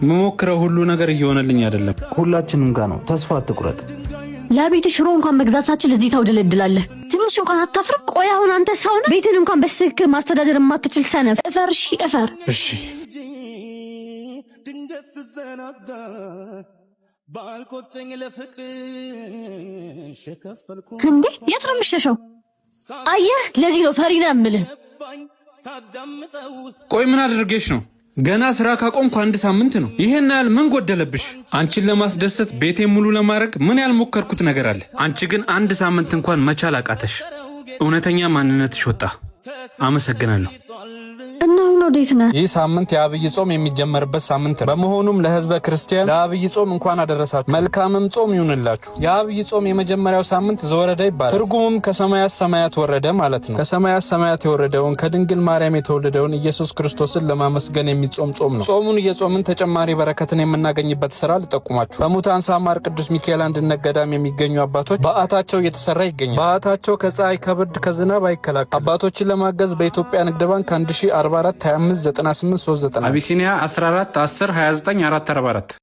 መሞክረው ሁሉ ነገር እየሆነልኝ አይደለም። ሁላችንም ጋር ነው። ተስፋ አትቁረጥ። ለቤት ሽሮ እንኳን መግዛታችን ለዚህ ታውደለድላለህ። ትንሽ እንኳን አታፍርም? ቆይ አሁን አንተ ሰው ነህ? ቤትን እንኳን በስትክክል ማስተዳደር የማትችል ሰነፍ እፈር። እሺ እፈር። እሺ እንዴ የት ነው የምትሸሸው? አየህ ለዚህ ነው ፈሪ ነህ የምልህ። ቆይ ምን አድርጌሽ ነው? ገና ስራ ካቆምኩ 1 ሳምንት ነው። ይሄን ያህል ምን ጎደለብሽ? አንቺን ለማስደሰት ቤቴን ሙሉ ለማድረግ ምን ያልሞከርኩት ነገር አለ? አንቺ ግን 1 ሳምንት እንኳን መቻል አቃተሽ። እውነተኛ ማንነትሽ ወጣ። አመሰግናለሁ። እና አሁን ወዴት ነህ? ይህ ሳምንት የአብይ ጾም የሚጀመርበት ሳምንት ነው። በመሆኑም ለህዝበ ክርስቲያን ለአብይ ጾም እንኳን አደረሳችሁ። መልካምም ጾም ይሁንላችሁ። የአብይ ጾም የመጀመሪያው ሳምንት ዘወረደ ይባላል። ትርጉሙም ከሰማያት ሰማያት ወረደ ማለት ነው። ከሰማያት ሰማያት የወረደውን ከድንግል ማርያም የተወለደውን ኢየሱስ ክርስቶስን ለማመስገን የሚጾም ጾም ነው። ጾሙን እየጾምን ተጨማሪ በረከትን የምናገኝበት ስራ ልጠቁማችሁ። በሙታን ሳማር ቅዱስ ሚካኤል አንድነት ገዳም የሚገኙ አባቶች በዓታቸው እየተሰራ ይገኛል። በዓታቸው ከፀሐይ ከብርድ ከዝናብ አይከላከል። አባቶችን ለማገዝ በኢትዮጵያ ንግድ ባንክ 1044 25 98 39 አቢሲኒያ 14 10 29 444